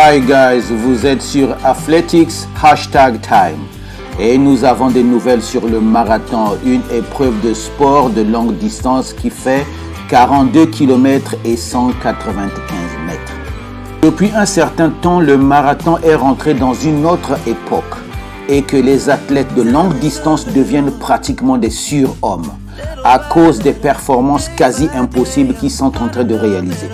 Hi guys, vous êtes sur Athletics #Time et nous avons des nouvelles sur le marathon, une épreuve de sport de longue distance qui fait 42 km et 195 mètres. Depuis un certain temps, le marathon est rentré dans une autre époque et que les athlètes de longue distance deviennent pratiquement des surhommes à cause des performances quasi impossibles qu'ils sont en train de réaliser.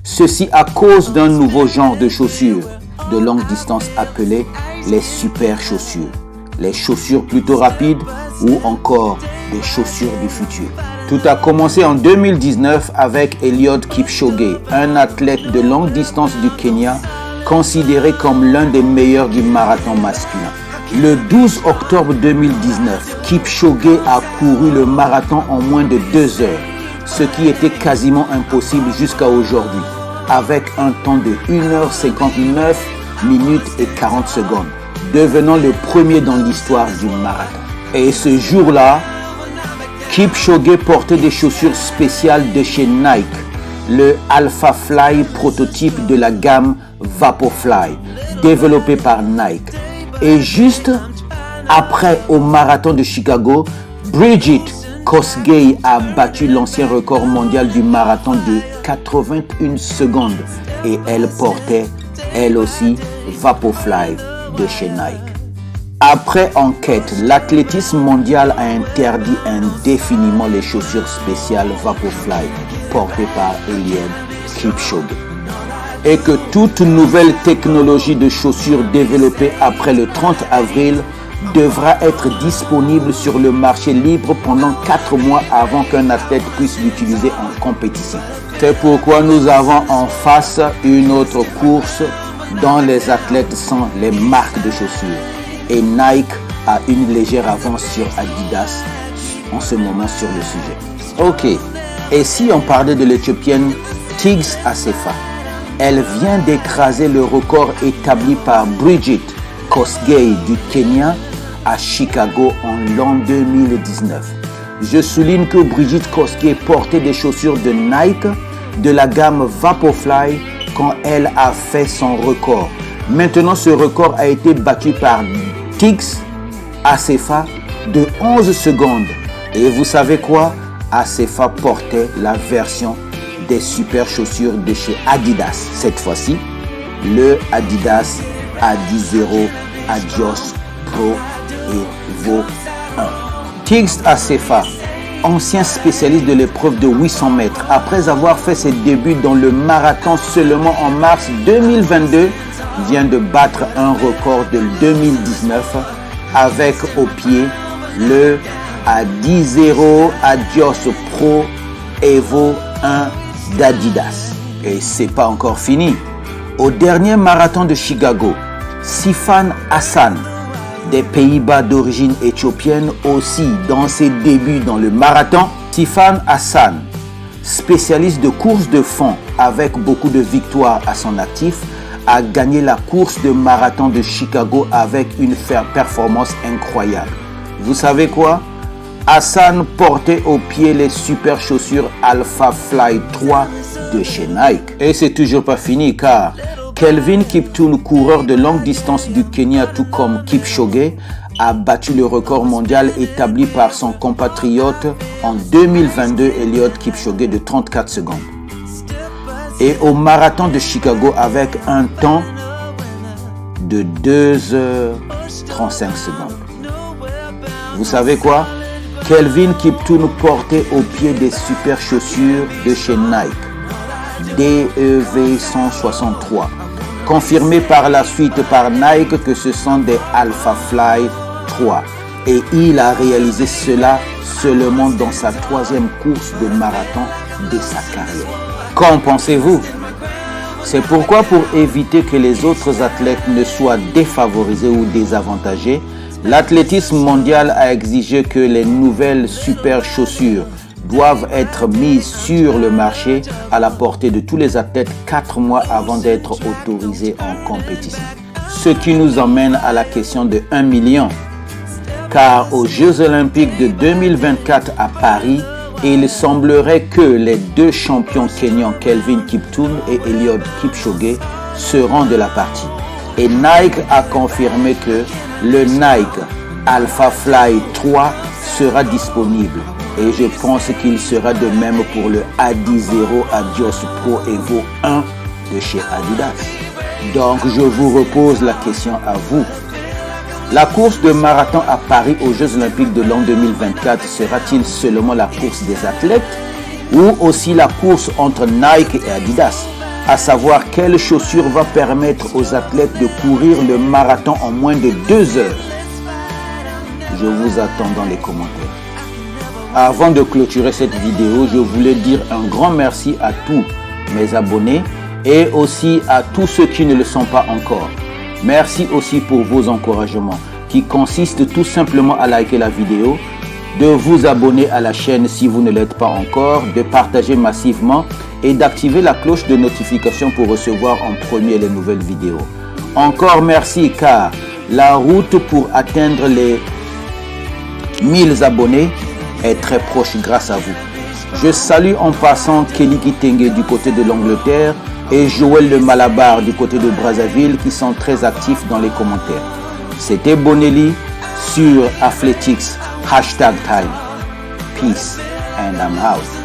Ceci à cause d'un nouveau genre de chaussures de longue distance appelées les super chaussures. Les chaussures plutôt rapides ou encore des chaussures du futur. Tout a commencé en 2019 avec Eliud Kipchoge, un athlète de longue distance du Kenya considéré comme l'un des meilleurs du marathon masculin. Le 12 octobre 2019, Kipchoge a couru le marathon en moins de 2 heures, ce qui était quasiment impossible jusqu'à aujourd'hui, avec un temps de 1h59 minutes et 40 secondes, devenant le premier dans l'histoire du marathon. Et ce jour-là, Kipchoge portait des chaussures spéciales de chez Nike, le Alpha Fly prototype de la gamme Vaporfly, développé par Nike. Et juste après, au marathon de Chicago, Brigid Kosgei a battu l'ancien record mondial du marathon de 81 secondes et elle portait, elle aussi, Vaporfly de chez Nike. Après enquête, l'athlétisme mondial a interdit indéfiniment les chaussures spéciales Vaporfly portées par Eliud Kipchoge. Et que toute nouvelle technologie de chaussures développée après le 30 avril devra être disponible sur le marché libre pendant 4 mois avant qu'un athlète puisse l'utiliser en compétition. C'est pourquoi nous avons en face une autre course dont les athlètes sont les marques de chaussures. Et Nike a une légère avance sur Adidas en ce moment sur le sujet. Ok, et si on parlait de l'Éthiopienne Tigst Assefa? Elle vient d'écraser le record établi par Brigid Kosgei du Kenya à Chicago en l'an 2019. Je souligne que Brigid Kosgei portait des chaussures de Nike de la gamme Vaporfly quand elle a fait son record. Maintenant, ce record a été battu par Tigst Assefa de 11 secondes. Et vous savez quoi? Assefa portait la version des super chaussures de chez Adidas. Cette fois-ci, le Adidas Adizero Adios Pro Evo 1. Tigst Assefa, ancien spécialiste de l'épreuve de 800 mètres, après avoir fait ses débuts dans le marathon seulement en mars 2022, vient de battre un record de 2019 avec au pied le Adizero Adios Pro Evo 1 d'Adidas. Et c'est pas encore fini. Au dernier marathon de Chicago, Sifan Hassan, des Pays-Bas d'origine éthiopienne aussi dans ses débuts dans le marathon, Sifan Hassan, spécialiste de course de fond avec beaucoup de victoires à son actif, a gagné la course de marathon de Chicago avec une performance incroyable. Vous savez quoi? Hassan portait au pied les super chaussures Alpha Fly 3 de chez Nike. Et c'est toujours pas fini car Kelvin Kiptoum, coureur de longue distance du Kenya tout comme Kipchoge, a battu le record mondial établi par son compatriote en 2022 Eliud Kipchoge de 34 secondes. Et au marathon de Chicago avec un temps de 2h35 secondes. Vous savez quoi? Kelvin Kiptoum portait au pied des super chaussures de chez Nike, DEV 163, confirmé par la suite par Nike que ce sont des Alpha Fly 3. Et il a réalisé cela seulement dans sa 3e course de marathon de sa carrière. Qu'en pensez-vous? C'est pourquoi, pour éviter que les autres athlètes ne soient défavorisés ou désavantagés, l'athlétisme mondial a exigé que les nouvelles super chaussures doivent être mises sur le marché à la portée de tous les athlètes 4 mois avant d'être autorisés en compétition. Ce qui nous emmène à la question de 1 million. Car aux Jeux Olympiques de 2024 à Paris, il semblerait que les 2 champions kenyans Kelvin Kiptoum et Eliud Kipchoge seront de la partie. Et Nike a confirmé que le Nike Alpha Fly 3 sera disponible. Et je pense qu'il sera de même pour le Adizero Adios Pro Evo 1 de chez Adidas. Donc je vous repose la question à vous. La course de marathon à Paris aux Jeux Olympiques de l'an 2024 sera-t-il seulement la course des athlètes ou aussi la course entre Nike et Adidas? À savoir quelle chaussure va permettre aux athlètes de courir le marathon en moins de 2 heures. Je vous attends dans les commentaires. Avant de clôturer cette vidéo, je voulais dire un grand merci à tous mes abonnés et aussi à tous ceux qui ne le sont pas encore. Merci aussi pour vos encouragements qui consistent tout simplement à liker la vidéo, de vous abonner à la chaîne si vous ne l'êtes pas encore, de partager massivement et d'activer la cloche de notification pour recevoir en premier les nouvelles vidéos. Encore merci car la route pour atteindre les 1000 abonnés est très proche grâce à vous. Je salue en passant Kelly Kitenge du côté de l'Angleterre et Joël de Malabar du côté de Brazzaville qui sont très actifs dans les commentaires. C'était Bonelli sur Athletics #Time. Peace and I'm out.